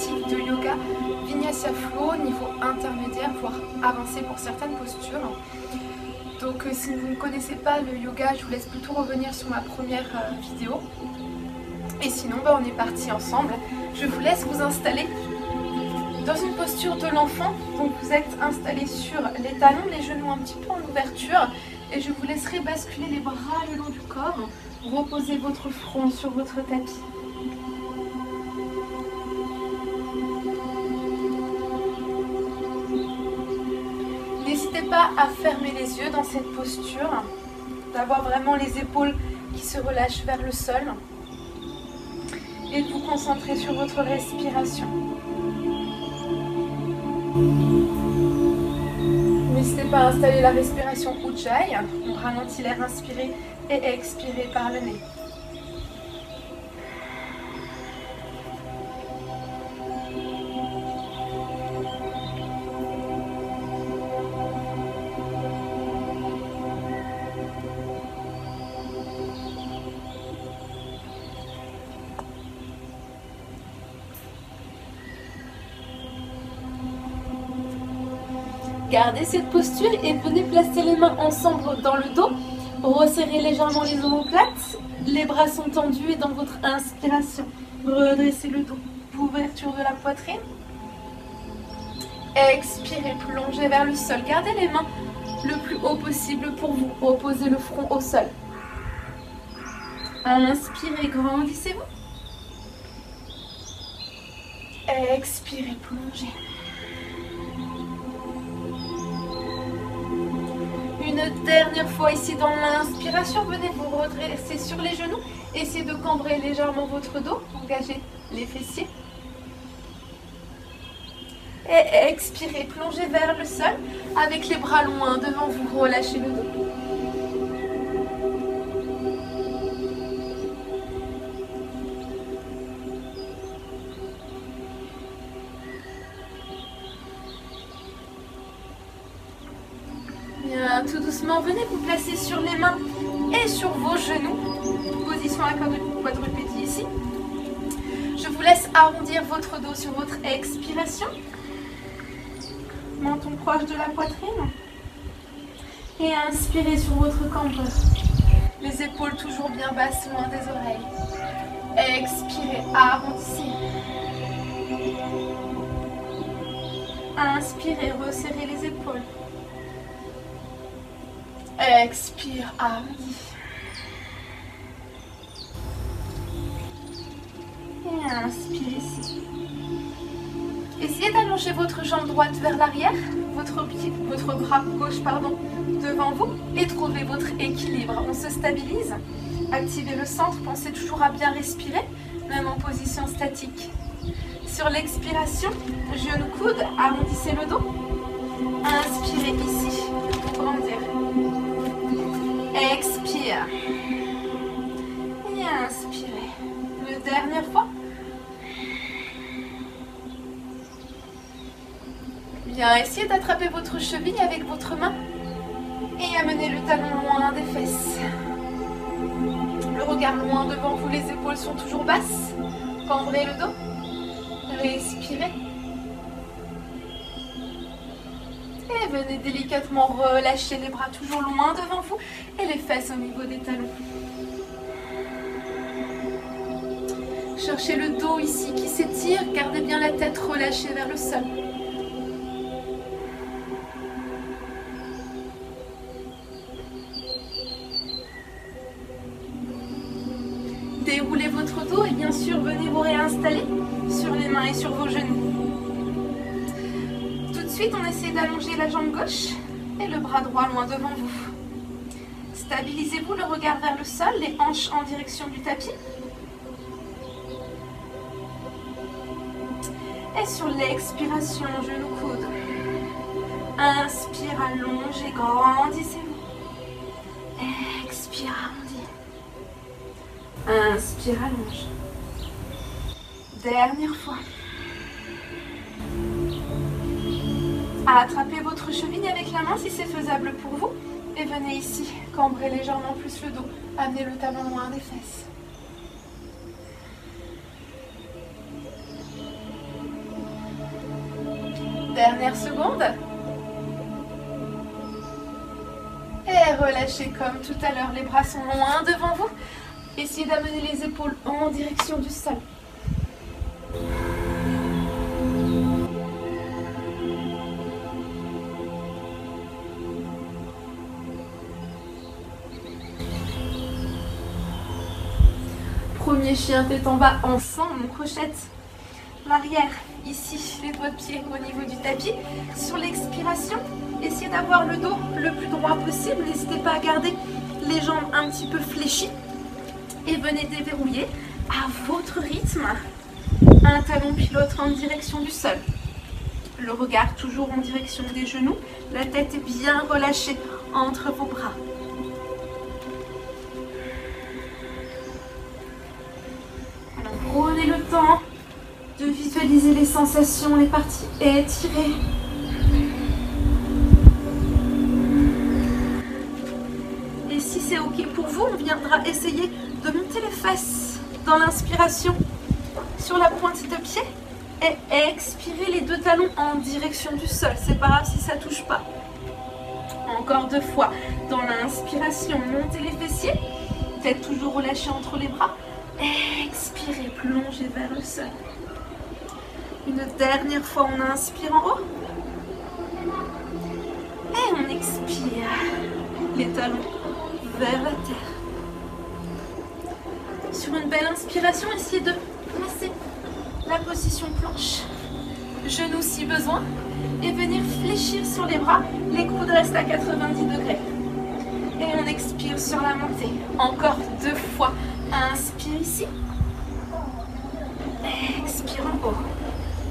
intuitif de yoga Vinyasa Flow, niveau intermédiaire, voire avancé pour certaines postures. Donc si vous ne connaissez pas le yoga, je vous laisse plutôt revenir sur ma première vidéo. Et sinon, on est parti ensemble. Je vous laisse vous installer dans une posture de l'enfant. Donc vous êtes installé sur les talons, les genoux un petit peu en ouverture. Et je vous laisserai basculer les bras le long du corps. Reposez votre front sur votre tapis. N'hésitez pas à fermer les yeux dans cette posture, d'avoir vraiment les épaules qui se relâchent vers le sol et de vous concentrer sur votre respiration. N'hésitez pas à installer la respiration Ujjayi. On ralentit l'air inspiré et expiré par le nez. Gardez cette posture et venez placer les mains ensemble dans le dos. Resserrez légèrement les omoplates. Les bras sont tendus et dans votre inspiration, redressez le dos. Ouverture de la poitrine. Expirez, plongez vers le sol. Gardez les mains le plus haut possible pour vous. Reposez le front au sol. Inspirez, grandissez-vous. Expirez, plongez. Une dernière fois ici dans l'inspiration, venez vous redresser sur les genoux. Essayez de cambrer légèrement votre dos. Engagez les fessiers. Et expirez, plongez vers le sol avec les bras loin devant vous. Relâchez le dos. Bien, tout doucement, venez vous placer sur les mains et sur vos genoux. Position à quadrupédie ici. Je vous laisse arrondir votre dos sur votre expiration. Menton proche de la poitrine. Et inspirez sur votre cambreur. Les épaules toujours bien basses, loin des oreilles. Expirez, arrondissez. Inspirez, resserrez les épaules. Expire, arrondis. Et inspire ici. Essayez d'allonger votre jambe droite vers l'arrière, votre bras gauche devant vous et trouvez votre équilibre. On se stabilise. Activez le centre, pensez toujours à bien respirer, même en position statique. Sur l'expiration, genou coude, arrondissez le dos. Inspirez ici pour grandir. Expire. Et inspirez. Une dernière fois. Bien, essayez d'attraper votre cheville avec votre main et amenez le talon loin des fesses. Le regard loin devant vous, les épaules sont toujours basses. Cambrez le dos. Respirez. Et venez délicatement relâcher les bras toujours loin devant vous et les fesses au niveau des talons. Cherchez le dos ici qui s'étire, gardez bien la tête relâchée vers le sol. Déroulez votre dos et bien sûr venez vous réinstaller sur les mains et sur vos genoux. Tout de suite on essaie d'allonger la jambe gauche et le bras droit loin devant vous. Stabilisez-vous, le regard vers le sol, les hanches en direction du tapis. Et sur l'expiration, genou coude. Inspire, allongez, grandissez-vous. Expire, arrondis. Inspire, allonge. Dernière fois. Attrapez votre cheville avec la main si c'est faisable pour vous. Et venez ici, cambrez légèrement plus le dos. Amenez le talon loin des fesses. Dernière seconde. Et relâchez comme tout à l'heure. Les bras sont loin devant vous. Essayez d'amener les épaules en direction du sol. Premier chien tête en bas, ensemble, on crochette l'arrière, ici, les doigts de pied au niveau du tapis. Sur l'expiration, essayez d'avoir le dos le plus droit possible. N'hésitez pas à garder les jambes un petit peu fléchies. Et venez déverrouiller à votre rythme. Un talon puis l'autre en direction du sol. Le regard toujours en direction des genoux. La tête est bien relâchée entre vos bras. Alors, prenez le temps de visualiser les sensations, les parties étirées. Et si c'est ok pour vous, on viendra essayer de monter les fesses dans l'inspiration sur la pointe de pied et expirer les deux talons en direction du sol. C'est pas grave si ça touche pas. Encore 2 fois. Dans l'inspiration, montez les fessiers. Tête toujours relâchée entre les bras. Expirez, plongez vers le sol. Une dernière fois, on inspire en haut. Et on expire. Les talons vers la terre. Sur une belle inspiration, essayez de placer la position planche. Genoux si besoin. Et venir fléchir sur les bras. Les coudes restent à 90 degrés. Et on expire sur la montée. Encore 2 fois. Inspire ici. Expire en haut.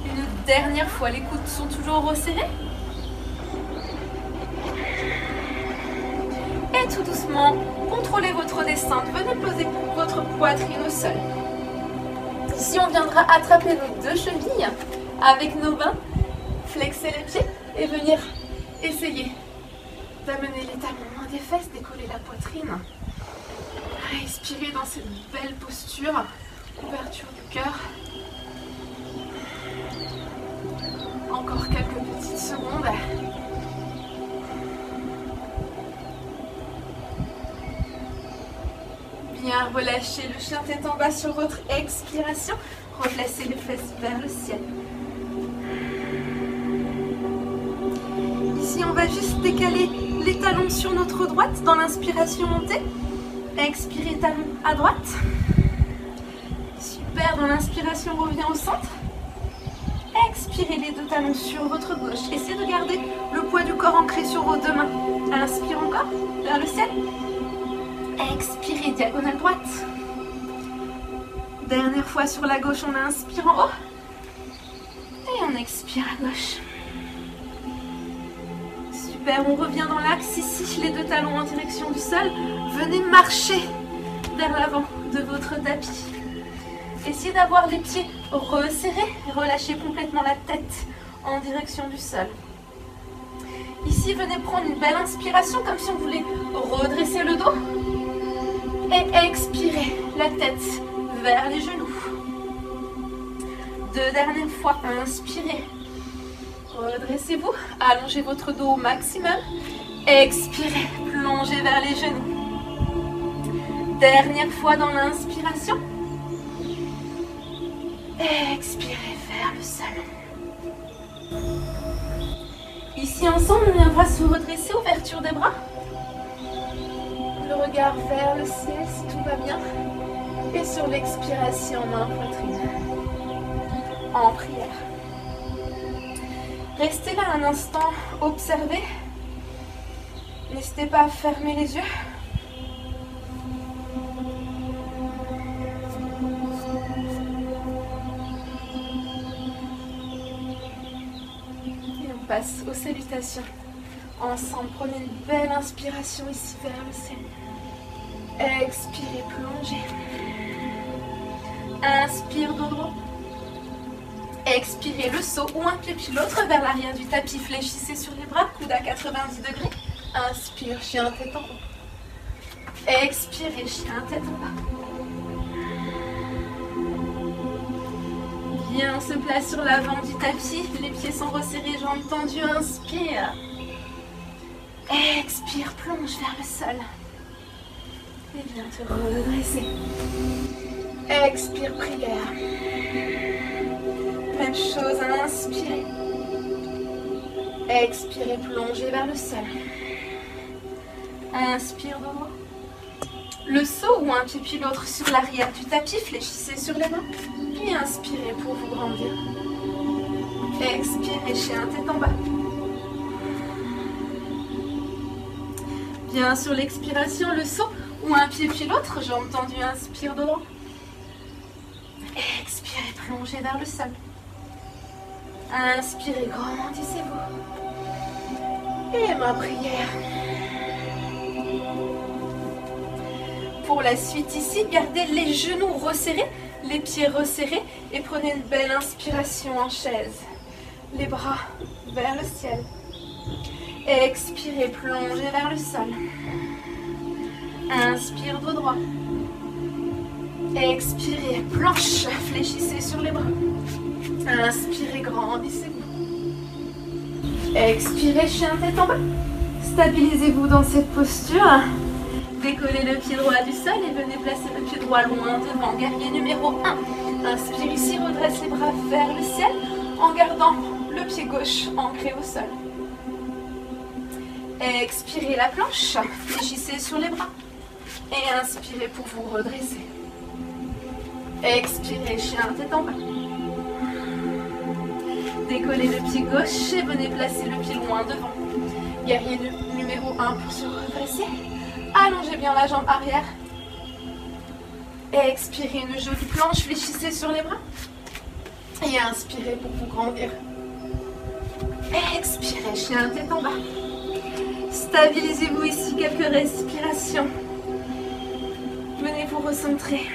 Une dernière fois. Les coudes sont toujours resserrés. Et tout doucement, contrôlez votre descente. Venez poser votre poitrine au sol. Ici, on viendra attraper nos 2 chevilles avec nos mains, flexer les pieds et venir essayer d'amener les talons loin des fesses, décoller la poitrine. Respirez dans cette belle posture, ouverture du cœur. Encore quelques petites secondes. Bien relâchez le chien tête en bas sur votre expiration. Replacez les fesses vers le ciel. Ici, on va juste décaler les talons sur notre droite. Dans l'inspiration, montez. Expirez, talons à droite. Super, dans l'inspiration, revient au centre. Expirez les 2 talons sur votre gauche. Essayez de garder le poids du corps ancré sur vos 2 mains. Inspire encore, vers le ciel. Expirez, diagonale droite. Dernière fois sur la gauche, on inspire en haut. Et on expire à gauche. Super, on revient dans l'axe ici, les 2 talons en direction du sol. Venez marcher vers l'avant de votre tapis. Essayez d'avoir les pieds resserrés. Relâchez complètement la tête en direction du sol. Ici, venez prendre une belle inspiration, comme si on voulait redresser le dos. Et expirez la tête vers les genoux. 2 dernières fois, inspirez. Redressez-vous, allongez votre dos au maximum. Expirez, plongez vers les genoux. Dernière fois dans l'inspiration. Expirez vers le sol. Ici ensemble, on viendra se redresser, ouverture des bras. Le regard vers le ciel si tout va bien. Et sur l'expiration, main poitrine. En prière. Restez là un instant, observez. N'hésitez pas à fermer les yeux. Et on passe aux salutations. Ensemble, prenez une belle inspiration ici vers le ciel. Expirez, plongez. Inspire, dos droit. Expirez le saut ou un pied puis l'autre vers l'arrière du tapis. Fléchissez sur les bras, coude à 90 degrés. Inspire, chien tête en haut. Expirez, chien tête en bas. Bien, on se place sur l'avant du tapis, les pieds sont resserrés, jambes tendues, inspire. Expire, plonge vers le sol. Et viens te redresser. Expire, prière. Même chose, inspirez. Expirez, plongez vers le sol. Inspire de droit. Le saut ou un pied puis l'autre sur l'arrière du tapis, fléchissez sur les mains. Puis inspirez pour vous grandir. Expirez, chien tête en bas. Bien, sur l'expiration, le saut ou un pied puis l'autre, jambes tendues, inspire de droit. Expirez, plongez vers le sol. Inspirez, grandissez-vous. Et ma prière. Pour la suite ici, gardez les genoux resserrés, les pieds resserrés et prenez une belle inspiration en chaise. Les bras vers le ciel. Expirez, plongez vers le sol. Inspire dos droit. Expirez, planche, fléchissez sur les bras. Inspirez, grandissez-vous. Expirez, chien tête en bas. Stabilisez-vous dans cette posture. Décollez le pied droit du sol et venez placer le pied droit loin devant. Guerrier numéro 1. Inspire ici, redresse les bras vers le ciel en gardant le pied gauche ancré au sol. Expirez la planche, fléchissez sur les bras. Et inspirez pour vous redresser. Expirez, chien tête en bas. Décollez le pied gauche et venez placer le pied loin devant. Guerrier numéro 1 pour se redresser. Allongez bien la jambe arrière. Expirez une jolie planche, fléchissez sur les bras. Et inspirez pour vous grandir. Expirez, chien tête en bas. Stabilisez-vous ici, quelques respirations. Venez vous recentrer.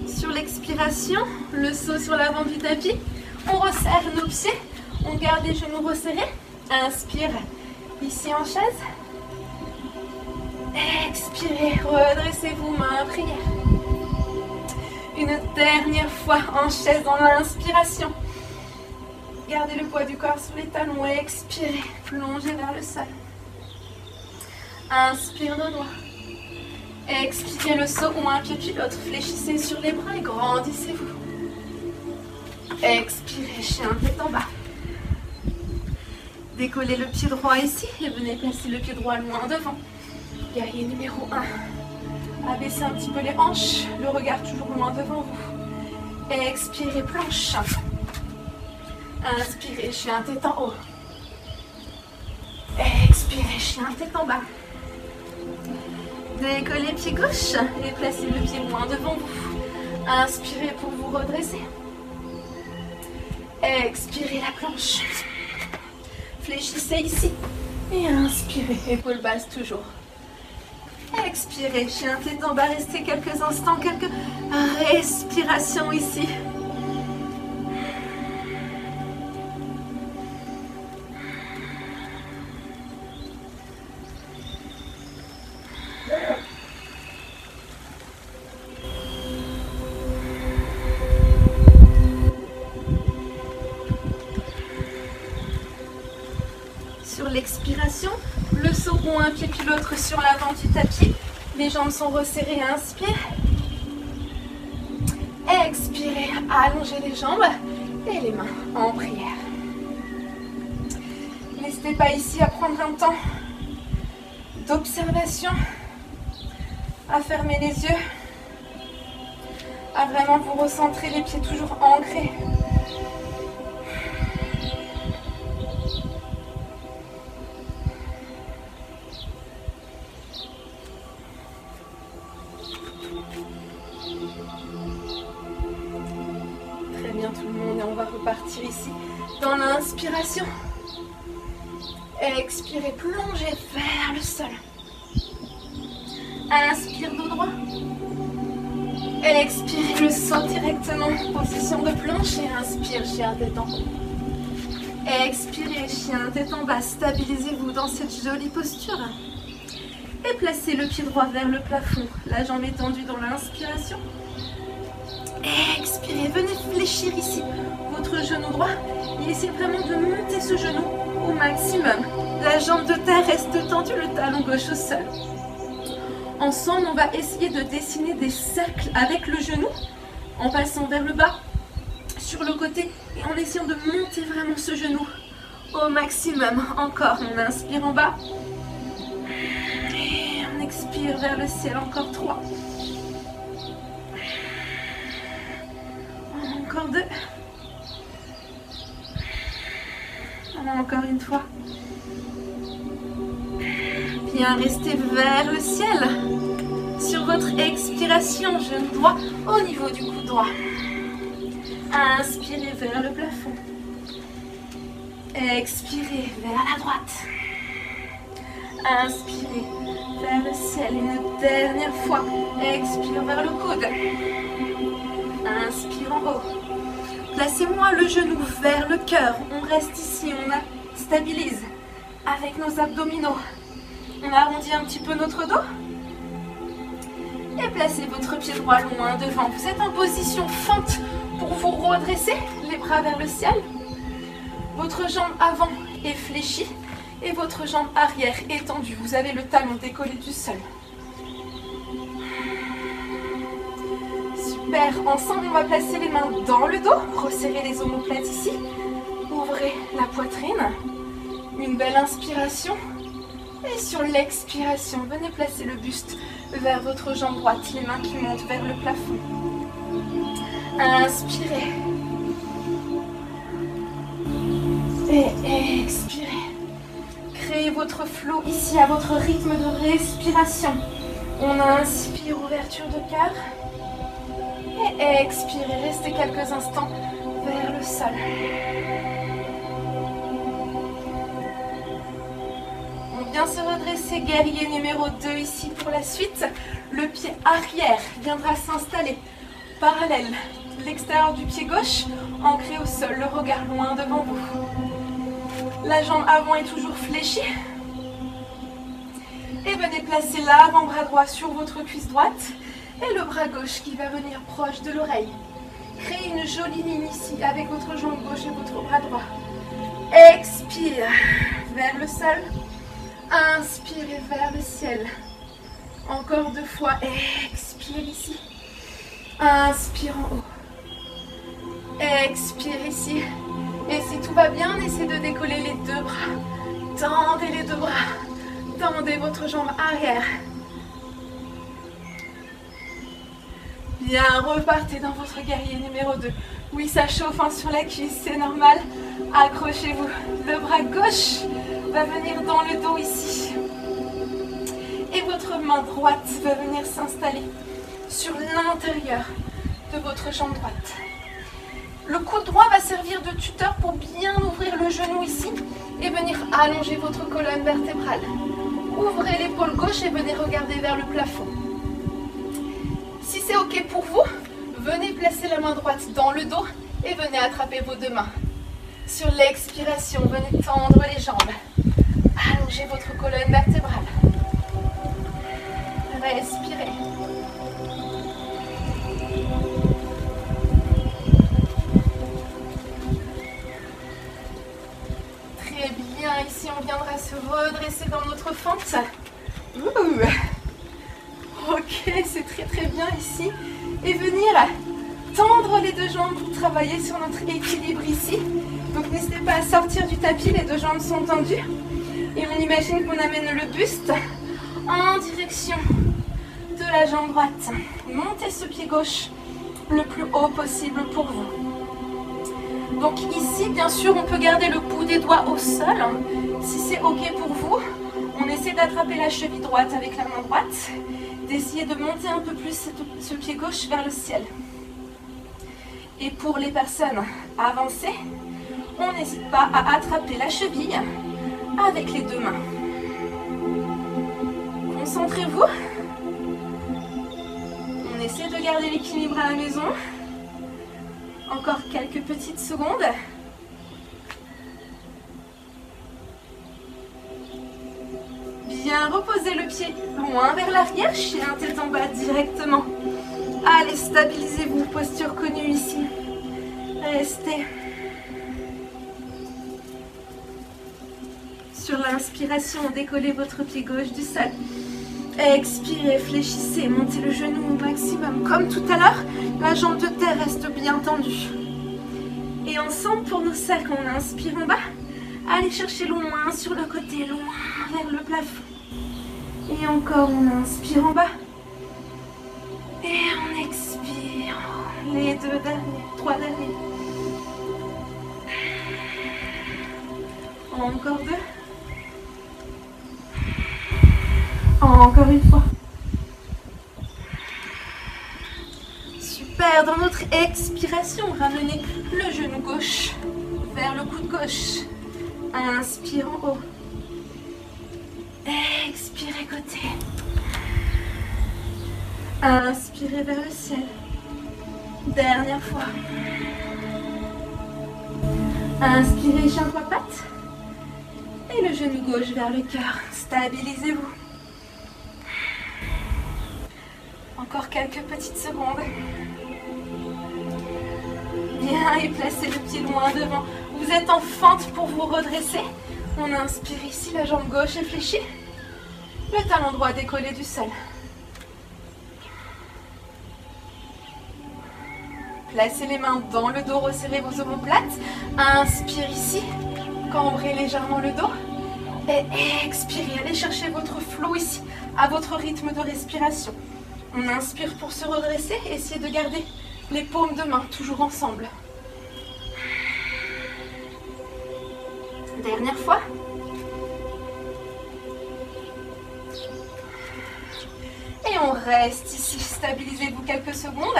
Sur l'expiration, le saut sur l'avant du tapis, on resserre nos pieds, on garde les genoux resserrés. Inspire ici en chaise. Expirez, redressez-vous, main prière. Une dernière fois en chaise dans l'inspiration. Gardez le poids du corps sous les talons. Expirez, plongez vers le sol. Inspire de droit. Expirez le saut ou un pied puis l'autre. Fléchissez sur les bras et grandissez-vous. Expirez, chien tête en bas. Décollez le pied droit ici et venez placer le pied droit loin devant. Guerrier numéro 1. Abaissez un petit peu les hanches, le regard toujours loin devant vous. Expirez, planche. Inspirez, chien tête en haut. Expirez, chien tête en bas. Décollez pied gauche et placez le pied loin devant vous. Inspirez pour vous redresser. Expirez la planche. Fléchissez ici. Et inspirez, épaules basses toujours. Expirez, chien tête en bas, restez quelques instants, quelques respirations ici. Sur l'expiration, le saut ou un pied puis l'autre sur l'avant du tapis. Les jambes sont resserrées, inspire. Expirez, allongez les jambes et les mains en prière. N'hésitez pas ici à prendre un temps d'observation, à fermer les yeux, à vraiment vous recentrer, les pieds toujours ancrés. Tout le monde et on va repartir ici dans l'inspiration. Expirez, plongez vers le sol. Inspire dos droit. Expirez le saut directement, position de planche et inspire, chien tête en haut. Expirez, chien tête en bas, stabilisez-vous dans cette jolie posture. Et placez le pied droit vers le plafond, la jambe étendue dans l'inspiration. Expirez, venez fléchir ici votre genou droit et essayez vraiment de monter ce genou au maximum. La jambe de terre reste tendue, le talon gauche au sol. Ensemble, on va essayer de dessiner des cercles avec le genou en passant vers le bas, sur le côté et en essayant de monter vraiment ce genou au maximum. Encore, on inspire en bas et on expire vers le ciel, encore 3. Encore 2. Encore une fois. Bien, restez vers le ciel. Sur votre expiration, genou droit au niveau du cou droit. Inspirez vers le plafond. Expirez vers la droite. Inspirez vers le ciel. Une dernière fois. Expire vers le coude. Inspire en haut. Placez-moi le genou vers le cœur. On reste ici, on stabilise avec nos abdominaux. On arrondit un petit peu notre dos. Et placez votre pied droit loin devant. Vous êtes en position fente pour vous redresser, les bras vers le ciel. Votre jambe avant est fléchie et votre jambe arrière est tendue. Vous avez le talon décollé du sol. Super. Ensemble, on va placer les mains dans le dos. Resserrez les omoplates ici. Ouvrez la poitrine. Une belle inspiration. Et sur l'expiration, venez placer le buste vers votre jambe droite, les mains qui montent vers le plafond. Inspirez. Et expirez. Créez votre flow ici à votre rythme de respiration. On inspire, ouverture de cœur. Et expirez, restez quelques instants vers le sol. Bien se redresser, guerrier numéro 2 ici pour la suite. Le pied arrière viendra s'installer parallèle, l'extérieur du pied gauche, ancré au sol, le regard loin devant vous. La jambe avant est toujours fléchie. Et venez placer l'avant-bras droit sur votre cuisse droite et le bras gauche qui va venir proche de l'oreille. Créez une jolie ligne ici avec votre jambe gauche et votre bras droit. Expire vers le sol. Inspirez vers le ciel. Encore 2 fois. Expire ici. Inspire en haut. Expire ici. Et si tout va bien, essayez de décoller les 2 bras. Tendez les 2 bras. Tendez votre jambe arrière. Bien, repartez dans votre guerrier numéro 2. Oui, ça chauffe sur la cuisse, c'est normal. Accrochez-vous. Le bras gauche va venir dans le dos ici. Et votre main droite va venir s'installer sur l'intérieur de votre jambe droite. Le coude droit va servir de tuteur pour bien ouvrir le genou ici et venir allonger votre colonne vertébrale. Ouvrez l'épaule gauche et venez regarder vers le plafond. Si c'est OK pour vous, venez placer la main droite dans le dos et venez attraper vos 2 mains. Sur l'expiration, venez tendre les jambes. Allongez votre colonne vertébrale. Respirez. Très bien, ici on viendra se redresser dans notre fente. Ok, c'est très bien ici. Et venir tendre les 2 jambes pour travailler sur notre équilibre ici. Donc n'hésitez pas à sortir du tapis, les 2 jambes sont tendues. Et on imagine qu'on amène le buste en direction de la jambe droite. Montez ce pied gauche le plus haut possible pour vous. Donc ici, bien sûr, on peut garder le bout des doigts au sol. Si c'est OK pour vous, on essaie d'attraper la cheville droite avec la main droite, d'essayer de monter un peu plus ce pied gauche vers le ciel. Et pour les personnes avancées, on n'hésite pas à attraper la cheville avec les 2 mains. Concentrez-vous. On Essayez de garder l'équilibre à la maison. Encore quelques petites secondes. Bien, reposez le pied loin vers l'arrière, chien tête en bas directement. Allez, stabilisez-vous, posture connue ici. Restez. Sur l'inspiration, décollez votre pied gauche du sol. Expirez, fléchissez, montez le genou au maximum. Comme tout à l'heure, la jambe de terre reste bien tendue. Et ensemble, pour nos cercles, on inspire en bas. Allez chercher loin sur le côté, loin vers le plafond. Et encore, on inspire en bas. Et on expire. Les 2 derniers, 3 derniers. Encore 2. Encore une fois. Super. Dans notre expiration, ramenez le genou gauche vers le coude gauche. Inspire en haut. Expirez côté. Inspirez vers le ciel. Dernière fois. Inspirez, chien trois pattes. Et le genou gauche vers le cœur. Stabilisez-vous. Encore quelques petites secondes. Bien, et placez le pied loin devant. Vous êtes en fente pour vous redresser. On inspire ici, la jambe gauche est fléchie. Le talon droit décollé du sol. Placez les mains dans le dos, resserrez vos omoplates. Inspire ici, cambrez légèrement le dos. Et expirez, allez chercher votre flow ici, à votre rythme de respiration. On inspire pour se redresser, essayez de garder les paumes de main toujours ensemble. Dernière fois. Et on reste ici, stabilisez-vous quelques secondes.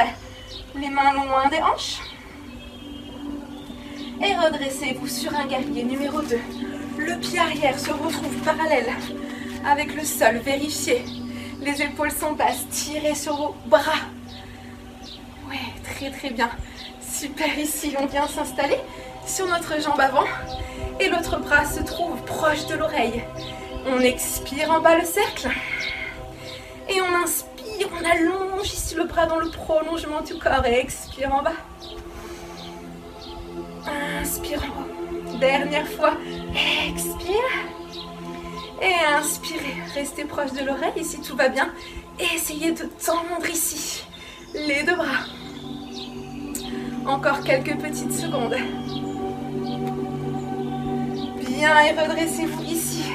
Les mains loin des hanches. Et redressez-vous sur un guerrier numéro 2. Le pied arrière se retrouve parallèle avec le sol. Vérifiez. Les épaules sont basses. Tirez sur vos bras. Ouais, très très bien. Super, ici on vient s'installer sur notre jambe avant. Et l'autre bras se trouve proche de l'oreille. On expire en bas le cercle. Et on inspire, on allonge ici le bras dans le prolongement du corps. Et expire en bas. Inspire en haut. Dernière fois. Expire. Et inspirez. Restez proche de l'oreille et si tout va bien, essayez de tendre ici les 2 bras. Encore quelques petites secondes. Bien, et redressez-vous ici.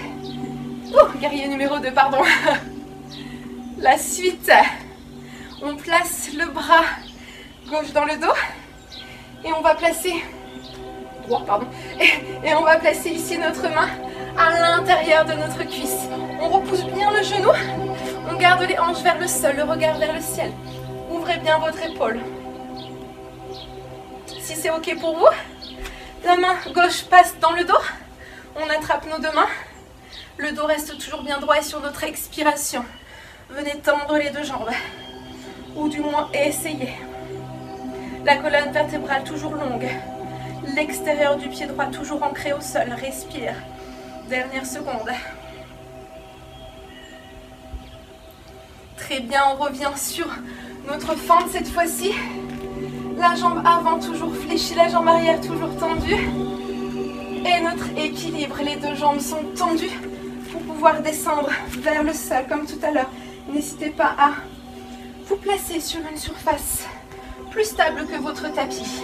Oh, guerrier numéro 2, pardon. La suite. On place le bras gauche dans le dos. Et on va placer... droit, pardon. Et on va placer ici notre main à l'intérieur de notre cuisse. On repousse bien le genou. On garde les hanches vers le sol, le regard vers le ciel. Ouvrez bien votre épaule. Si c'est ok pour vous, la main gauche passe dans le dos. On attrape nos 2 mains. Le dos reste toujours bien droit et sur notre expiration, venez tendre les 2 jambes. Ou du moins essayez. La colonne vertébrale toujours longue. L'extérieur du pied droit toujours ancré au sol. Respire. Dernière seconde. Très bien, on revient sur notre fente cette fois-ci. La jambe avant toujours fléchie, la jambe arrière toujours tendue. Et notre équilibre, les 2 jambes sont tendues pour pouvoir descendre vers le sol comme tout à l'heure. N'hésitez pas à vous placer sur une surface plus stable que votre tapis.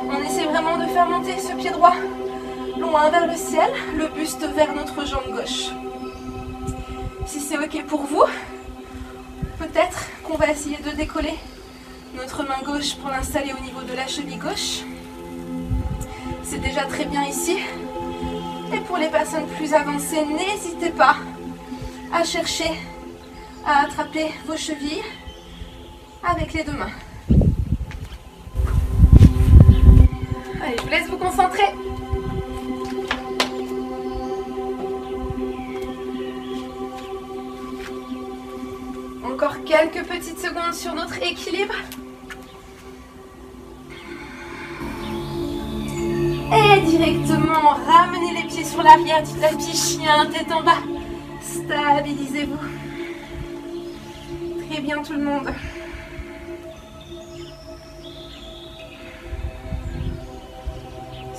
On essaie vraiment de faire monter ce pied droit loin vers le ciel, le buste vers notre jambe gauche. Si c'est ok pour vous, peut-être qu'on va essayer de décoller notre main gauche pour l'installer au niveau de la cheville gauche. C'est déjà très bien ici. Et pour les personnes plus avancées, n'hésitez pas à chercher à attraper vos chevilles avec les 2 mains. Allez, je vous laisse vous concentrer. Encore quelques petites secondes sur notre équilibre. Et directement, ramenez les pieds sur l'arrière du tapis, chien, tête en bas. Stabilisez-vous. Très bien tout le monde.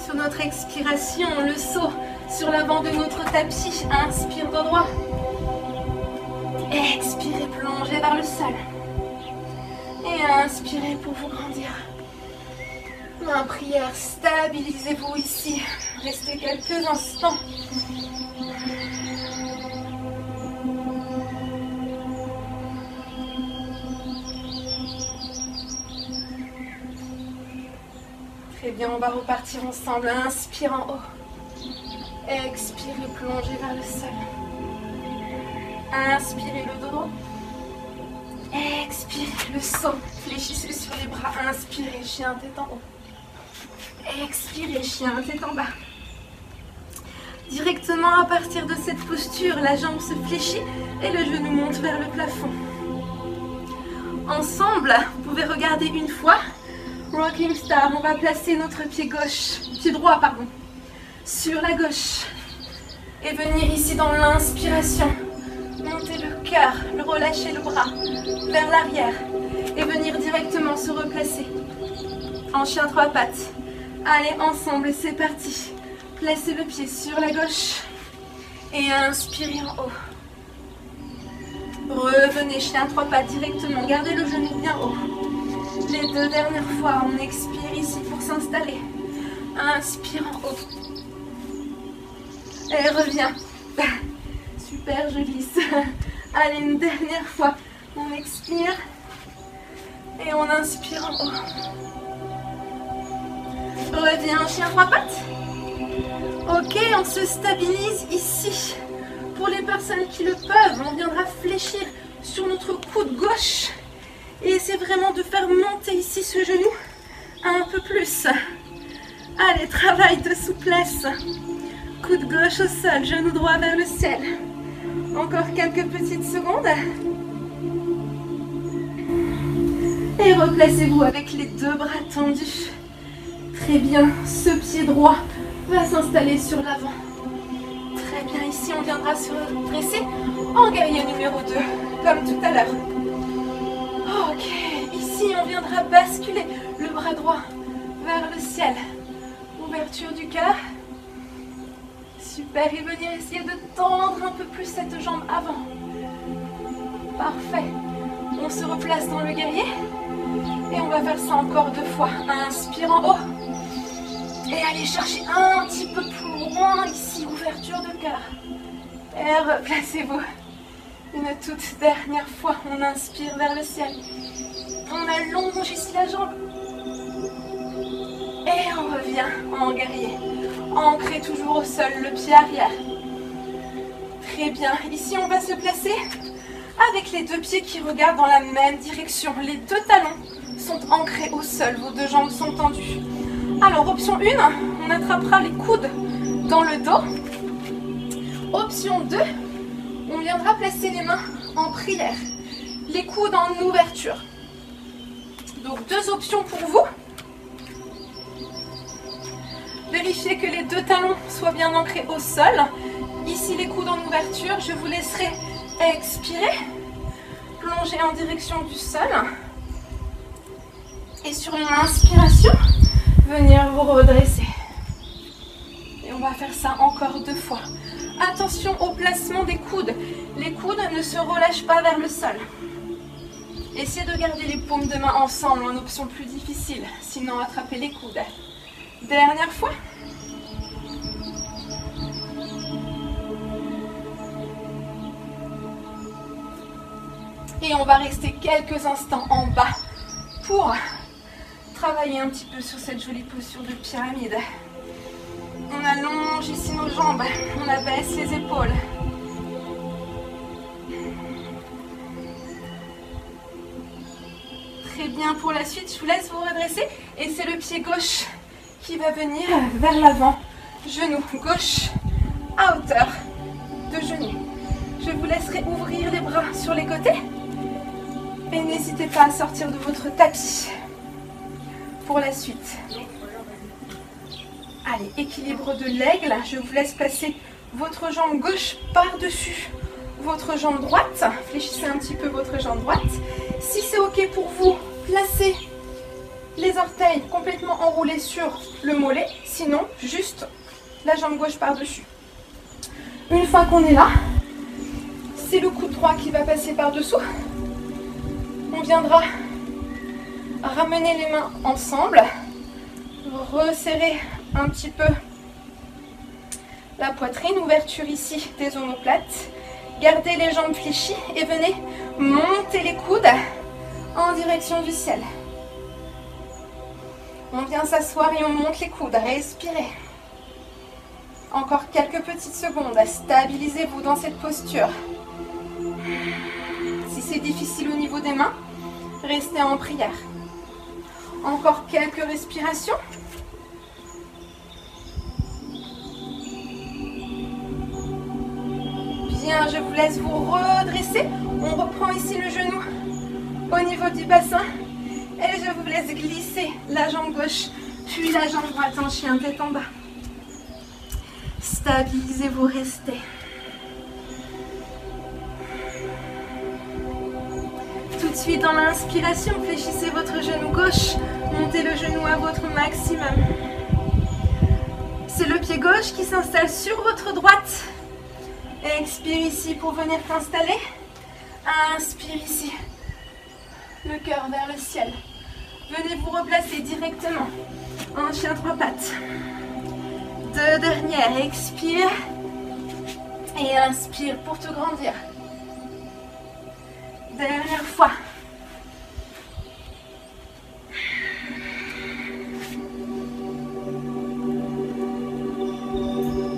Sur notre expiration, le saut sur l'avant de notre tapis. Inspire dos droit. Expirez, plongez vers le sol. Et inspirez pour vous grandir. Main prière, stabilisez-vous ici. Restez quelques instants. Très bien, on va repartir ensemble. Inspire en haut. Expirez, plongez vers le sol. Inspirez le dos droit. Expirez le saut. Fléchissez sur les bras. Inspirez, chien, tête en haut. Expirez, chien, tête en bas. Directement à partir de cette posture, la jambe se fléchit et le genou monte vers le plafond. Ensemble, vous pouvez regarder une fois. Rocking Star, on va placer notre pied droit, sur la gauche. Et venir ici dans l'inspiration. Monter le cœur, relâcher le bras vers l'arrière. Et venir directement se replacer en chien trois pattes. Allez, ensemble, c'est parti. Placez le pied sur la gauche. Et inspirez en haut. Revenez, chien trois pattes directement. Gardez le genou bien haut. Les deux dernières fois, on expire ici pour s'installer. Inspire en haut. Et reviens. Super, je glisse. Allez, une dernière fois. On expire. Et on inspire en haut. Reviens, chien trois pattes. Ok, on se stabilise ici. Pour les personnes qui le peuvent, on viendra fléchir sur notre coude gauche. Et c'est vraiment de faire monter ici ce genou un peu plus. Allez, travail de souplesse. Coude gauche au sol, genou droit vers le ciel. Encore quelques petites secondes. Et replacez-vous avec les deux bras tendus. Très bien, ce pied droit va s'installer sur l'avant. Très bien, ici on viendra se redresser en guerrier numéro 2, comme tout à l'heure. Ok, ici on viendra basculer le bras droit vers le ciel. Ouverture du cœur. Super, et venir essayer de tendre un peu plus cette jambe avant. Parfait. On se replace dans le guerrier. Et on va faire ça encore 2 fois. Inspire en haut. Et allez chercher un petit peu plus loin ici, ouverture de cœur. Et replacez-vous. Une toute dernière fois, on inspire vers le ciel. On allonge ici la jambe. Et on revient en guerrier. Ancré toujours au sol, le pied arrière. Très bien. Ici, on va se placer avec les deux pieds qui regardent dans la même direction. Les deux talons sont ancrés au sol. Vos deux jambes sont tendues. Alors, option 1, on attrapera les coudes dans le dos. Option 2, on viendra placer les mains en prière. Les coudes en ouverture. Donc, 2 options pour vous. Vérifiez que les deux talons soient bien ancrés au sol. Ici, les coudes en ouverture. Je vous laisserai expirer. Plonger en direction du sol. Et sur une inspiration, venir vous redresser. Et on va faire ça encore 2 fois. Attention au placement des coudes. Les coudes ne se relâchent pas vers le sol. Essayez de garder les paumes de main ensemble en option plus difficile. Sinon, attrapez les coudes. Dernière fois. Et on va rester quelques instants en bas pour travailler un petit peu sur cette jolie posture de pyramide. On allonge ici nos jambes, on abaisse les épaules. Très bien, pour la suite, je vous laisse vous redresser et c'est le pied gauche qui va venir vers l'avant. Genou gauche à hauteur de genou. Je vous laisserai ouvrir les bras sur les côtés Et n'hésitez pas à sortir de votre tapis pour la suite. Allez, équilibre de l'aigle. Je vous laisse placer votre jambe gauche par-dessus votre jambe droite. Fléchissez un petit peu votre jambe droite. Si c'est ok pour vous, placez les orteils complètement enroulés sur le mollet. Sinon, juste la jambe gauche par-dessus. Une fois qu'on est là, c'est le coude droit qui va passer par-dessous. On viendra ramener les mains ensemble, resserrer un petit peu la poitrine, ouverture ici des omoplates. Gardez les jambes fléchies et venez monter les coudes en direction du ciel. On vient s'asseoir et on monte les coudes. Respirez. Encore quelques petites secondes. Stabilisez-vous dans cette posture. Si c'est difficile au niveau des mains, restez en prière. Encore quelques respirations. Bien, je vous laisse vous redresser. On reprend ici le genou au niveau du bassin. Et je vous laisse glisser la jambe gauche, puis la jambe droite en chien tête en bas. Stabilisez-vous, restez. Tout de suite dans l'inspiration, fléchissez votre genou gauche, montez le genou à votre maximum. C'est le pied gauche qui s'installe sur votre droite. Expire ici pour venir t'installer. Inspire ici. Le cœur vers le ciel. Venez vous replacer directement en chien trois pattes. Deux dernières. Expire. Et inspire pour te grandir. Dernière fois.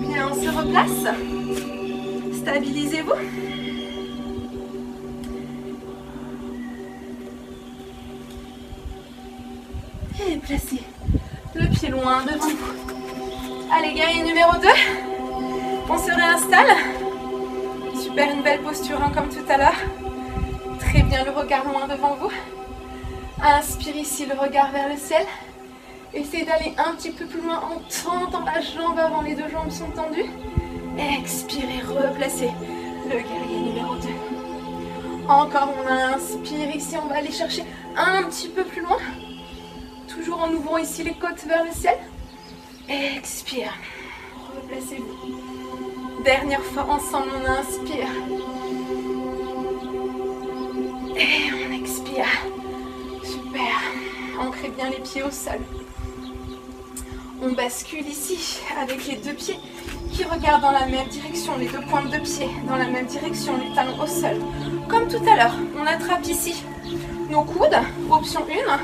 Bien, on se replace. Stabilisez-vous. Et placez le pied loin devant vous. Allez, guerrier numéro 2. On se réinstalle. Super, une belle posture hein, comme tout à l'heure. Très bien, le regard loin devant vous. Inspire ici, le regard vers le ciel. Essayez d'aller un petit peu plus loin en tendant la jambe avant, les deux jambes sont tendues. Expirez, replacez le guerrier numéro 2. Encore, on inspire ici, on va aller chercher un petit peu plus loin. Toujours en ouvrant ici les côtes vers le ciel. Expire, replacez-vous. Dernière fois ensemble, on inspire. Et on expire. Super. Ancrez bien les pieds au sol. On bascule ici avec les deux pieds qui regardent dans la même direction, les deux pointes de pied dans la même direction, les talons au sol. Comme tout à l'heure, on attrape ici nos coudes, option 1,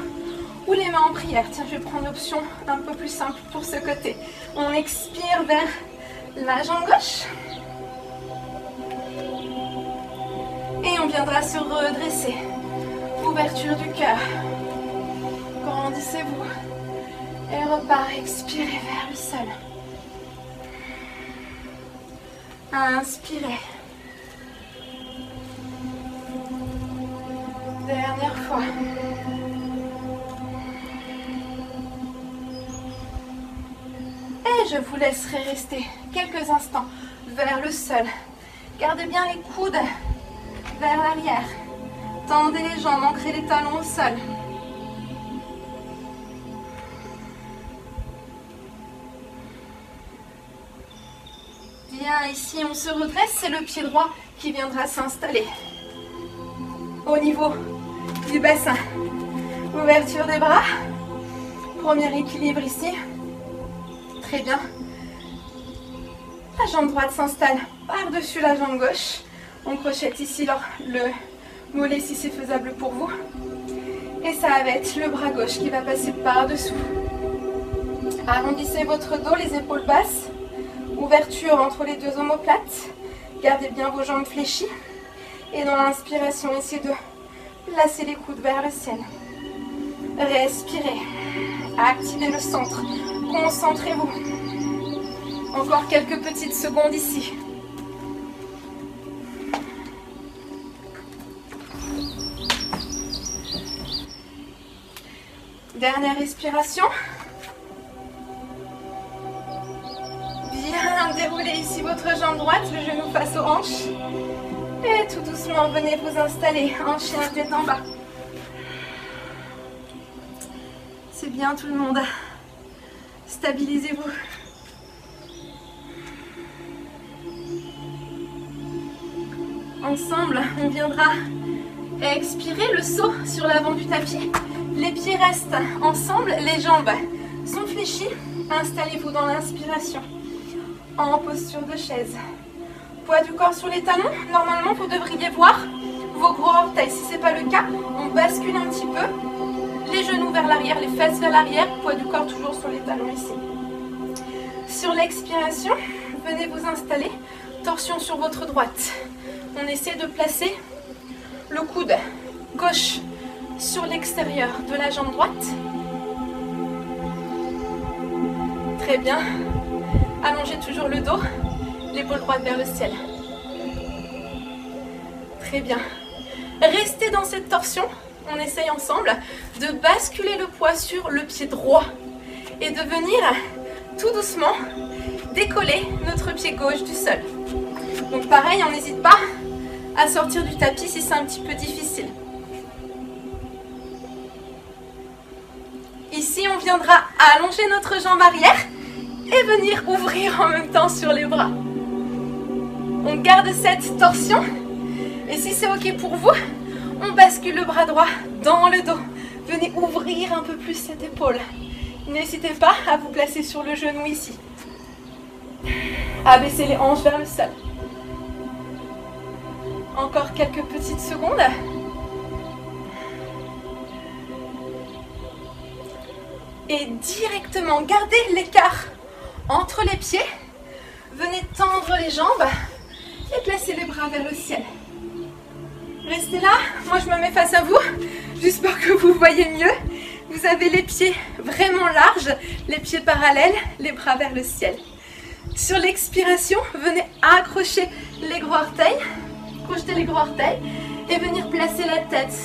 ou les mains en prière. Tiens, je vais prendre l'option un peu plus simple pour ce côté. On expire vers la jambe gauche. Et on viendra se redresser. Ouverture du cœur. Grandissez-vous. Et repart, expirez vers le sol. Inspirez. Dernière fois. Et je vous laisserai rester quelques instants vers le sol. Gardez bien les coudes vers l'arrière. Tendez les jambes, ancrez les talons au sol. Bien, ici on se redresse, c'est le pied droit qui viendra s'installer au niveau du bassin. Ouverture des bras. Premier équilibre ici. Très bien. La jambe droite s'installe par-dessus la jambe gauche. On crochette ici le mollet si c'est faisable pour vous. Et ça va être le bras gauche qui va passer par-dessous. Arrondissez votre dos, les épaules basses. Ouverture entre les deux omoplates. Gardez bien vos jambes fléchies. Et dans l'inspiration, essayez de placer les coudes vers le ciel. Respirez. Activez le centre. Concentrez-vous. Encore quelques petites secondes ici. Dernière respiration. Bien déroulez ici votre jambe droite, le genou face aux hanches. Et tout doucement, venez vous installer en chien tête en bas. C'est bien tout le monde. Stabilisez-vous. Ensemble, on viendra expirer le saut sur l'avant du tapis. Les pieds restent ensemble, les jambes sont fléchies. Installez-vous dans l'inspiration en posture de chaise. Poids du corps sur les talons. Normalement, vous devriez voir vos gros orteils. Si ce n'est pas le cas, on bascule un petit peu. Les genoux vers l'arrière, les fesses vers l'arrière. Poids du corps toujours sur les talons ici. Sur l'expiration, venez vous installer. Torsion sur votre droite. On essaie de placer le coude gauche sur l'extérieur de la jambe droite. Très bien. Allongez toujours le dos, l'épaule droite vers le ciel. Très bien. Restez dans cette torsion. On essaye ensemble de basculer le poids sur le pied droit et de venir tout doucement décoller notre pied gauche du sol. Donc pareil, on n'hésite pas à sortir du tapis si c'est un petit peu difficile. Ici, on viendra allonger notre jambe arrière et venir ouvrir en même temps sur les bras. On garde cette torsion et si c'est ok pour vous, on bascule le bras droit dans le dos. Venez ouvrir un peu plus cette épaule. N'hésitez pas à vous placer sur le genou ici. Abaissez les hanches vers le sol. Encore quelques petites secondes. Et directement, gardez l'écart entre les pieds. Venez tendre les jambes et placez les bras vers le ciel. Restez là, moi je me mets face à vous, juste pour que vous voyez mieux. Vous avez les pieds vraiment larges, les pieds parallèles, les bras vers le ciel. Sur l'expiration, venez accrocher les gros orteils, projetez les gros orteils et venir placer la tête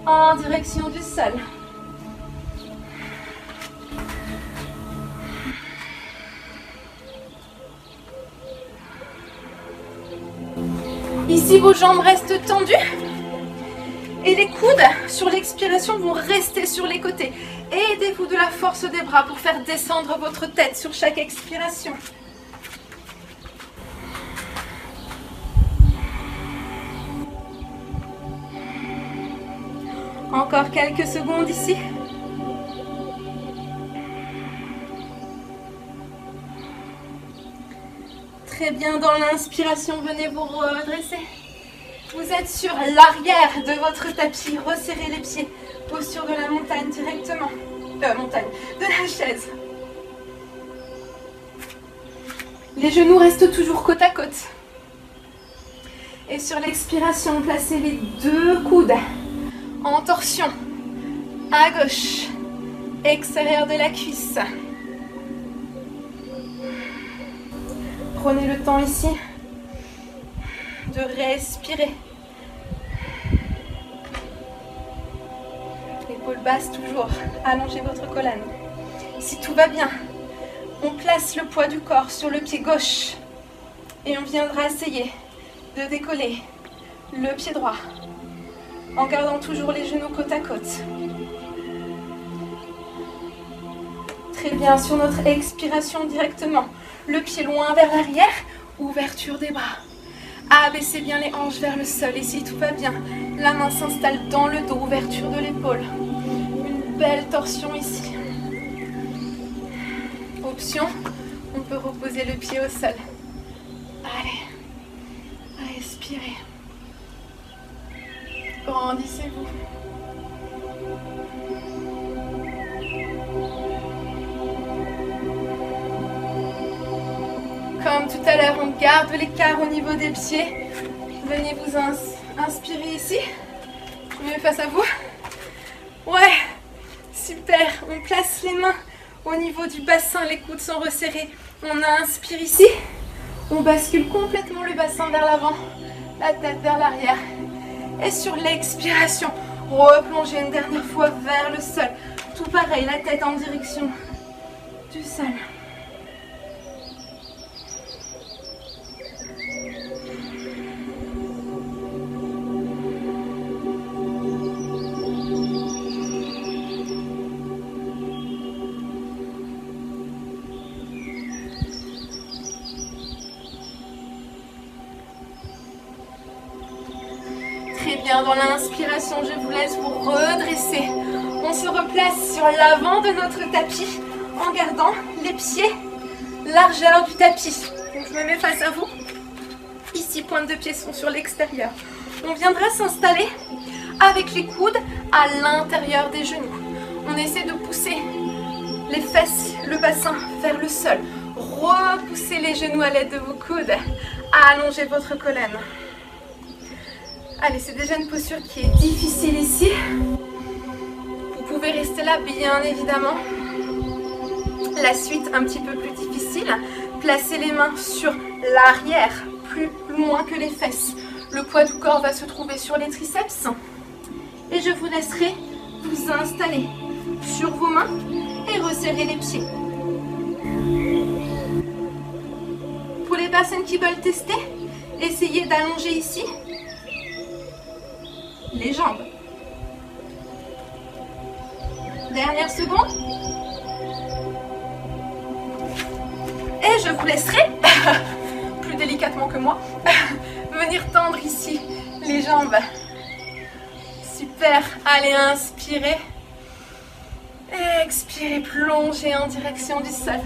en direction du sol. Ici, vos jambes restent tendues et les coudes sur l'expiration vont rester sur les côtés. Aidez-vous de la force des bras pour faire descendre votre tête sur chaque expiration. Encore quelques secondes ici. Très bien, dans l'inspiration, venez vous redresser. Vous êtes sur l'arrière de votre tapis. Resserrez les pieds. Posture de la montagne directement. De la chaise. Les genoux restent toujours côte à côte. Et sur l'expiration, placez les deux coudes en torsion. À gauche. Extérieur de la cuisse. Prenez le temps ici de respirer. L'épaule basse toujours. Allongez votre colonne. Si tout va bien, on place le poids du corps sur le pied gauche et on viendra essayer de décoller le pied droit en gardant toujours les genoux côte à côte. Très bien, sur notre expiration directement, le pied loin vers l'arrière, ouverture des bras. Abaissez bien les hanches vers le sol et si tout va bien, la main s'installe dans le dos, ouverture de l'épaule. Une belle torsion ici. Option, on peut reposer le pied au sol. Allez, respirez. Grandissez-vous. Comme tout à l'heure, on garde l'écart au niveau des pieds. Venez vous inspirer ici. Je me mets face à vous. Ouais, super. On place les mains au niveau du bassin. Les coudes sont resserrés. On inspire ici. On bascule complètement le bassin vers l'avant. La tête vers l'arrière. Et sur l'expiration, replongez une dernière fois vers le sol. Tout pareil, la tête en direction du sol. Très bien, dans l'inspiration, je vous laisse vous redresser. On se replace sur l'avant de notre tapis en gardant les pieds largeur du tapis. Donc je me mets face à vous. Ici, pointes de pied sont sur l'extérieur. On viendra s'installer avec les coudes à l'intérieur des genoux. On essaie de pousser les fesses, le bassin vers le sol. Repoussez les genoux à l'aide de vos coudes. Allongez votre colonne. Allez, c'est déjà une posture qui est difficile ici. Vous pouvez rester là, bien évidemment. La suite, un petit peu plus difficile. Placez les mains sur l'arrière, plus loin que les fesses. Le poids du corps va se trouver sur les triceps. Et je vous laisserai vous installer sur vos mains et resserrer les pieds. Pour les personnes qui veulent tester, essayez d'allonger ici les jambes. Dernière seconde. Et je vous laisserai, plus délicatement que moi, venir tendre ici les jambes. Super. Allez, inspirez. Expirez, plongez en direction du sol.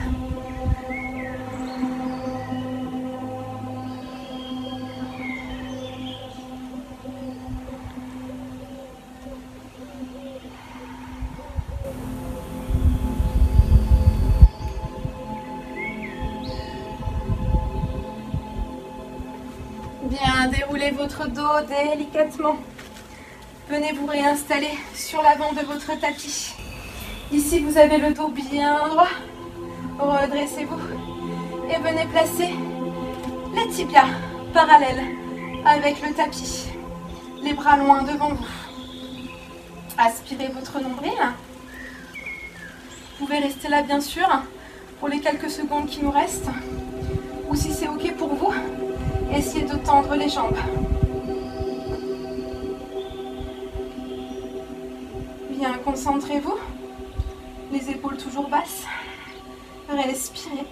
Bien, déroulez votre dos délicatement. Venez vous réinstaller sur l'avant de votre tapis. Ici, vous avez le dos bien droit. Redressez-vous. Et venez placer les tibias parallèles avec le tapis. Les bras loin devant vous. Aspirez votre nombril. Vous pouvez rester là, bien sûr, pour les quelques secondes qui nous restent. Ou si c'est OK pour vous, essayez de tendre les jambes. Bien, concentrez-vous. Les épaules toujours basses. Respirez.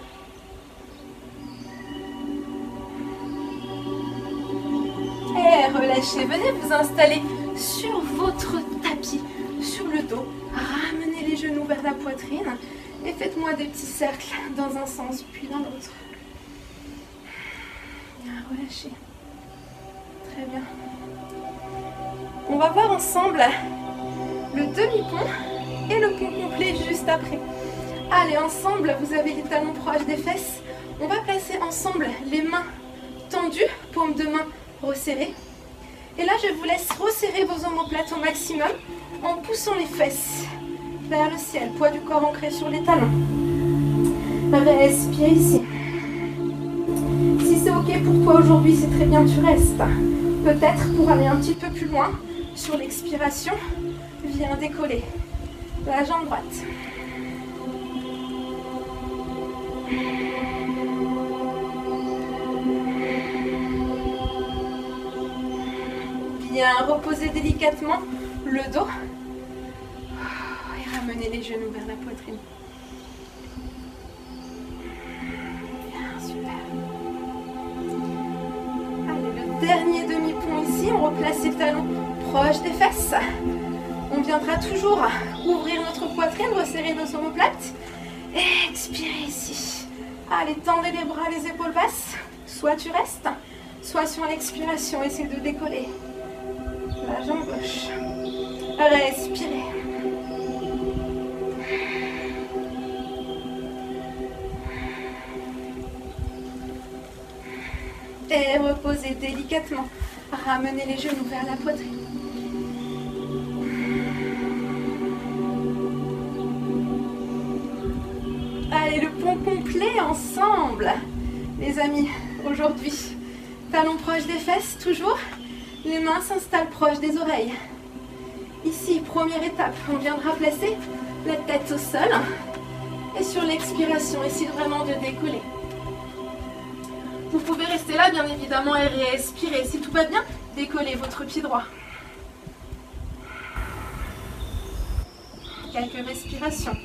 Et relâchez. Venez vous installer sur votre tapis, sur le dos. Ramenez les genoux vers la poitrine et faites-moi des petits cercles dans un sens puis dans l'autre. Bien, relâchez. Très bien. On va voir ensemble le demi-pont et le pont complet juste après. Allez, ensemble, vous avez les talons proches des fesses. On va placer ensemble les mains tendues, paumes de main resserrées. Et là, je vous laisse resserrer vos omoplates au maximum en poussant les fesses vers le ciel. Poids du corps ancré sur les talons. Respire ici. Si c'est OK pour toi aujourd'hui, c'est très bien, tu restes. Peut-être pour aller un petit peu plus loin, sur l'expiration, viens décoller la jambe droite. Bien, reposez délicatement le dos et ramenez les genoux vers la poitrine. Bien, super. Allez, le dernier demi-pont ici, on replace les talons proches des fesses. On viendra toujours ouvrir notre poitrine, resserrer nos omoplates. Et expirez ici. Allez, tendez les bras, les épaules basses. Soit tu restes, soit sur l'expiration, essaie de décoller la jambe gauche. Respirez. Et reposez délicatement. Ramenez les genoux vers la poitrine. Allez, le pont complet ensemble. Les amis, aujourd'hui, talons proches des fesses, toujours. Les mains s'installent proches des oreilles. Ici, première étape, on viendra placer la tête au sol. Et sur l'expiration, essayez vraiment de décoller. Vous pouvez rester là, bien évidemment, et respirer. Si tout va bien, décollez votre pied droit. Quelques respirations.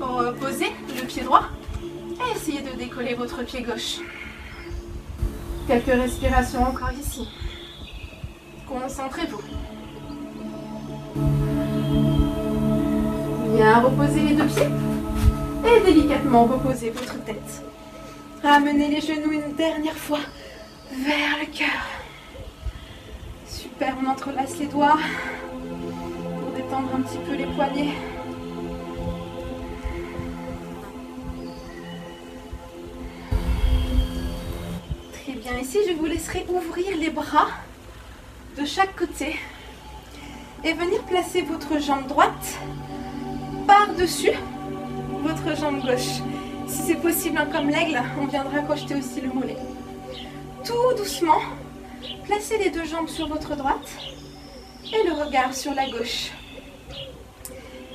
Reposez le pied droit et essayez de décoller votre pied gauche. Quelques respirations encore ici. Concentrez-vous. Bien, reposez les deux pieds et délicatement reposez votre tête. Ramenez les genoux une dernière fois vers le cœur. Super, on entrelace les doigts pour détendre un petit peu les poignets. Très bien, ici je vous laisserai ouvrir les bras de chaque côté et venir placer votre jambe droite par-dessus votre jambe gauche. Si c'est possible, hein, comme l'aigle, on viendra crocheter aussi le mollet. Tout doucement, placez les deux jambes sur votre droite et le regard sur la gauche.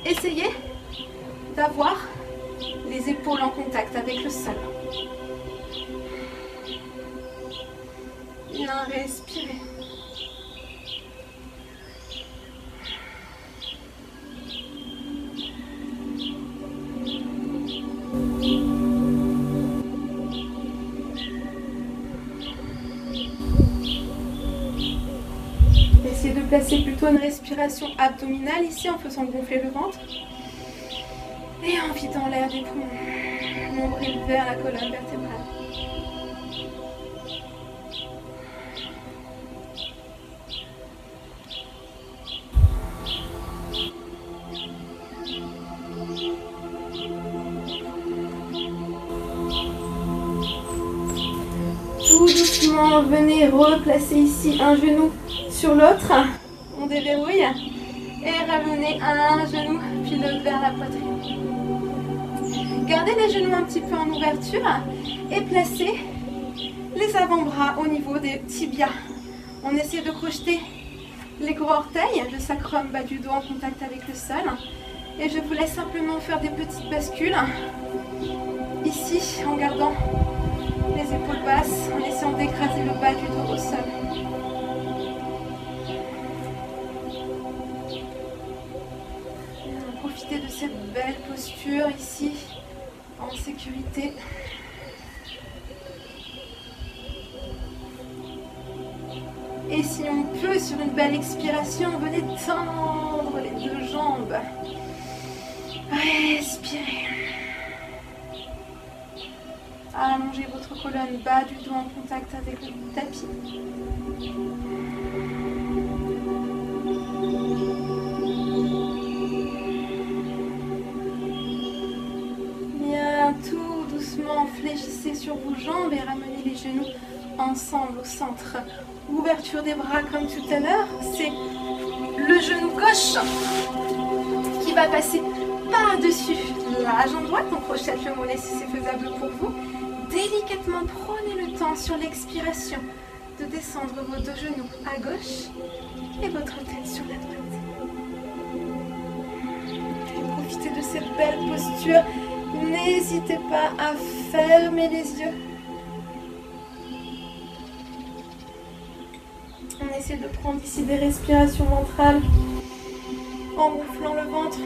Essayez d'avoir les épaules en contact avec le sol. Bien, respirez. Essayez de placer plutôt une respiration abdominale ici en faisant gonfler le ventre et en vidant l'air des poumons. Nombril vers la colonne vertébrale. Tout doucement, venez replacer ici un genou sur l'autre. On déverrouille et ramenez un genou puis l'autre vers la poitrine. Gardez les genoux un petit peu en ouverture et placez les avant-bras au niveau des tibias. On essaie de crocheter les gros orteils, le sacrum bas du dos en contact avec le sol. Et je vous laisse simplement faire des petites bascules ici en gardant les épaules basses, en essayant d'écraser le bas du dos au sol. Profitez de cette belle posture ici, en sécurité. Et si on peut, sur une belle expiration, venez tendre les deux jambes. Respirez. Allongez votre colonne bas du dos en contact avec le tapis. Bien, tout doucement, fléchissez sur vos jambes et ramenez les genoux ensemble au centre. Ouverture des bras comme tout à l'heure, c'est le genou gauche qui va passer par-dessus la jambe droite. On crochette le mollet si c'est faisable pour vous. Délicatement, prenez le temps sur l'expiration de descendre vos deux genoux à gauche et votre tête sur la droite. Et profitez de cette belle posture. N'hésitez pas à fermer les yeux. On essaie de prendre ici des respirations ventrales en gonflant le ventre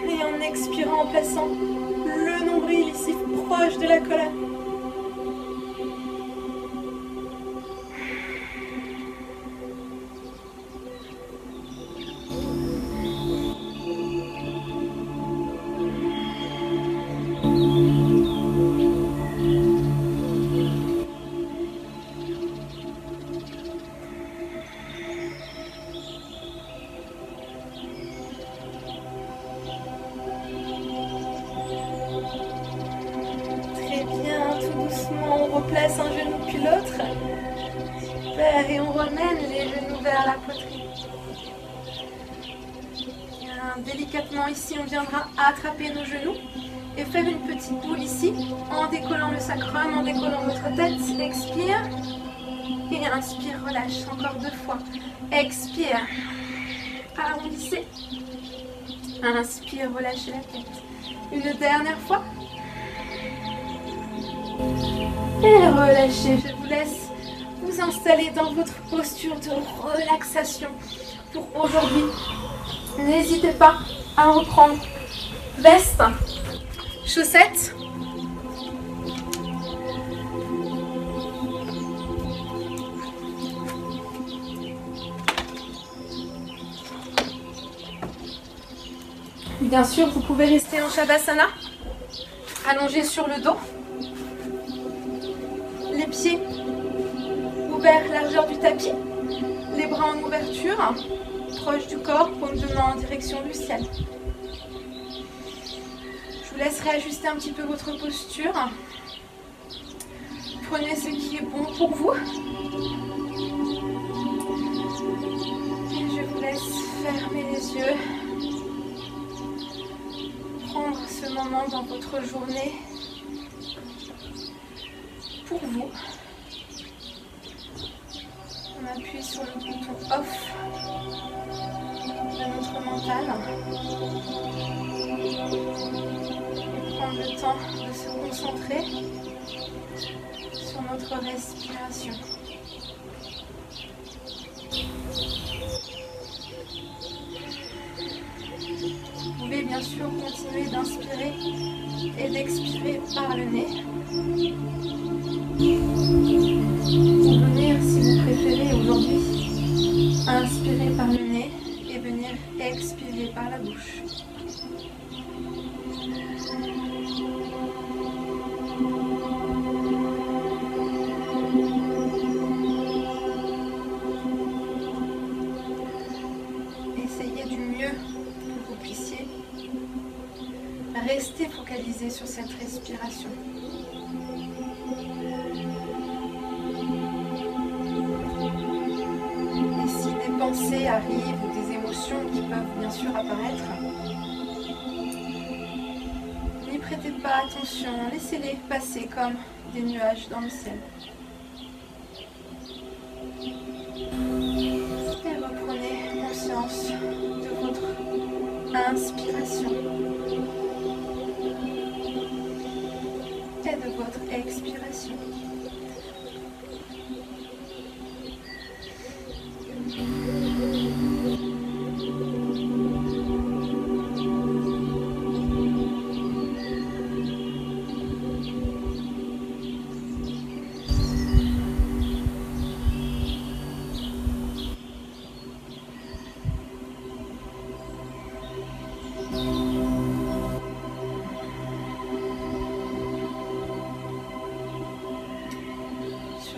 et en expirant en plaçant le nombril ici proche de la colonne. Place un genou puis l'autre. Super, et on ramène les genoux vers la poitrine. Bien, délicatement ici, on viendra attraper nos genoux et faire une petite boule ici en décollant le sacrum, en décollant votre tête. Expire et inspire, relâche. Encore 2 fois. Expire Arrondissez. Inspire, relâchez la tête. Une dernière fois. Et relâchez. Je vous laisse vous installer dans votre posture de relaxation pour aujourd'hui. N'hésitez pas à reprendre veste, chaussettes. Bien sûr, vous pouvez rester en Shavasana, allongé sur le dos, les pieds ouverts, largeur du tapis, les bras en ouverture, proche du corps, paume de main en direction du ciel. Je vous laisse réajuster un petit peu votre posture. Prenez ce qui est bon pour vous. Et je vous laisse fermer les yeux. Prendre ce moment dans votre journée pour vous. On appuie sur le bouton off de notre mental et prendre le temps de se concentrer sur notre respiration. Vous pouvez bien sûr continuer d'inspirer et d'expirer par le nez. Pour venir, si vous préférez aujourd'hui, inspirer par le nez et venir expirer par la bouche. Essayez du mieux que vous puissiez rester focalisé sur cette respiration. Et si des pensées arrivent ou des émotions qui peuvent bien sûr apparaître, n'y prêtez pas attention, laissez-les passer comme des nuages dans le ciel. Et reprenez conscience de votre inspiration et de votre expiration.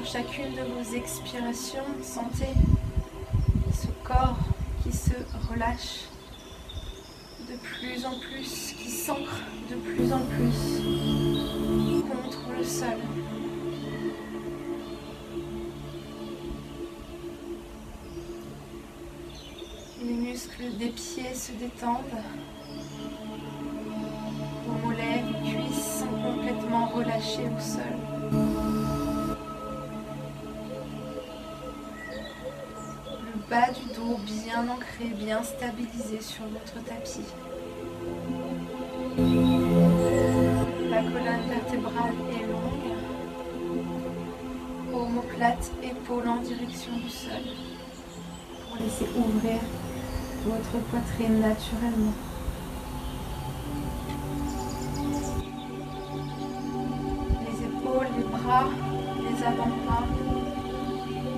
Chacune de vos expirations, sentez ce corps qui se relâche de plus en plus, qui s'ancre de plus en plus contre le sol. Les muscles des pieds se détendent. Vos mollets, vos cuisses sont complètement relâchés au sol. Bas du dos bien ancré, bien stabilisé sur votre tapis. La colonne vertébrale est longue. Omoplate, épaules en direction du sol. Pour laisser ouvrir votre poitrine naturellement. Les épaules, les bras, les avant-bras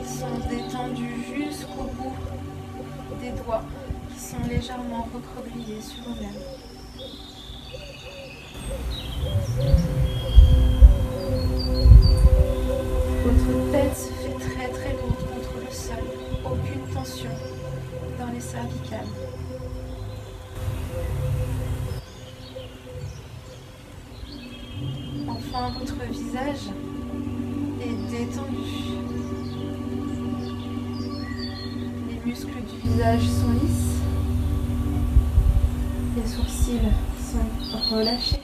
sont détendus jusqu'au bout des doigts qui sont légèrement recroquevillés sur eux-mêmes. Votre tête se fait très très lourde contre le sol. Aucune tension dans les cervicales. Enfin, votre visage est détendu. Les muscles du visage sont lisses. Les sourcils sont relâchés.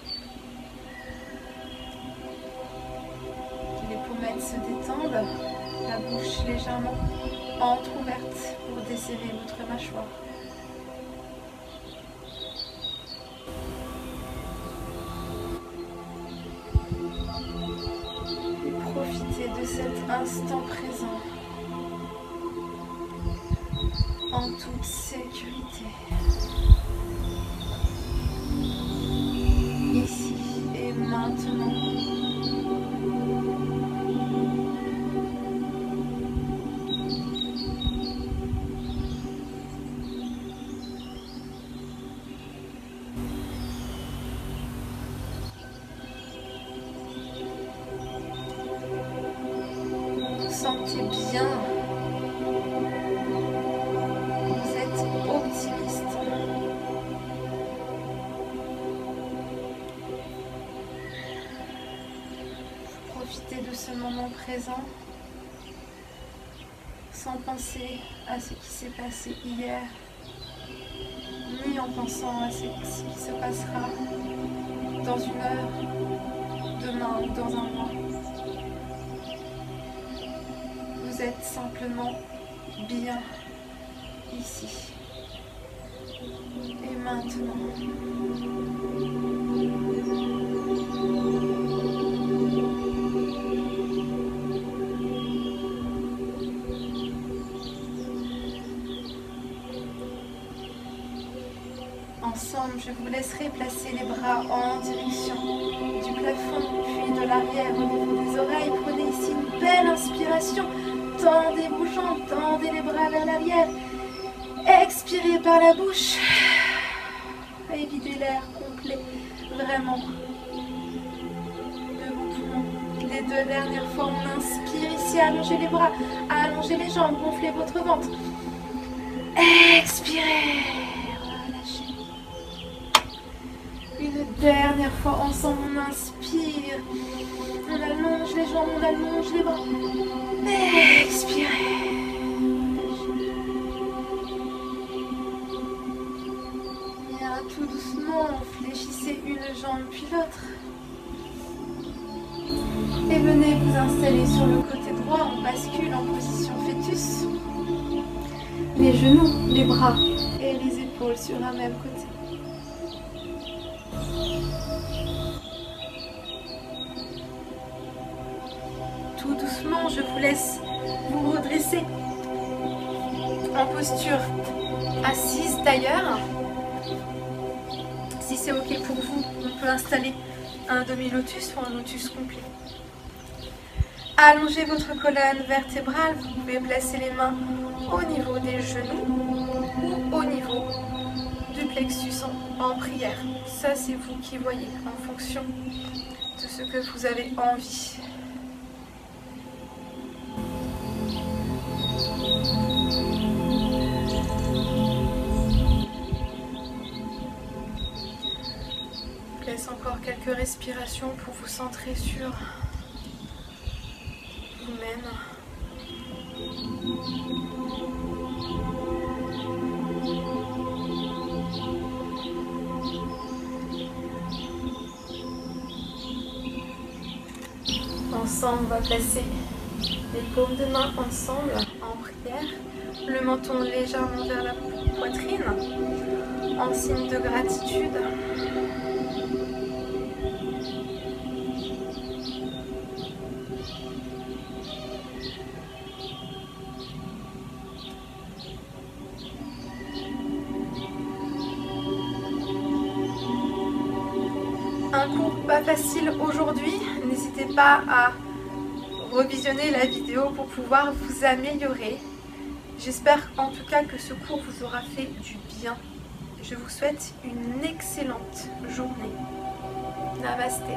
Les pommettes se détendent. La bouche légèrement entrouverte pour desserrer votre mâchoire. Profitez de cet instant présent en toute sécurité. Ici et maintenant. Sentez bien, vous êtes optimiste. Profitez de ce moment présent sans penser à ce qui s'est passé hier, ni en pensant à ce qui se passera dans une heure, demain ou dans un mois. Vous êtes simplement bien ici et maintenant. Ensemble, je vous laisserai placer les bras en direction du plafond, puis de l'arrière au niveau des oreilles. Prenez ici une belle inspiration. Tendez vos jambes, tendez les bras vers l'arrière. Expirez par la bouche. Et videz l'air complet, vraiment, de vos poumons. Les deux dernières fois, on inspire ici, allongez les bras, allongez les jambes, gonflez votre ventre. Expirez, relâchez. Une dernière fois ensemble, on inspire. On allonge les jambes, on allonge les bras. Expirez. Bien, tout doucement, fléchissez une jambe puis l'autre. Et venez vous installer sur le côté droit. On bascule en position fœtus. Les genoux, les bras et les épaules sur un même côté. Tout doucement, je vous laisse vous redresser en posture assise d'ailleurs. Si c'est ok pour vous, on peut installer un demi-lotus ou un lotus complet. Allongez votre colonne vertébrale, vous pouvez placer les mains au niveau des genoux ou au niveau du plexus en prière. Ça, c'est vous qui voyez en fonction de ce que vous avez envie. Je laisse encore quelques respirations pour vous centrer sur vous-même. Ensemble, on va placer les paumes de main ensemble en prière, le menton légèrement vers la poitrine, en signe de gratitude. Un cours pas facile aujourd'hui, n'hésitez pas à revisionner la vidéo pour pouvoir vous améliorer. J'espère en tout cas que ce cours vous aura fait du bien. Je vous souhaite une excellente journée. Namasté.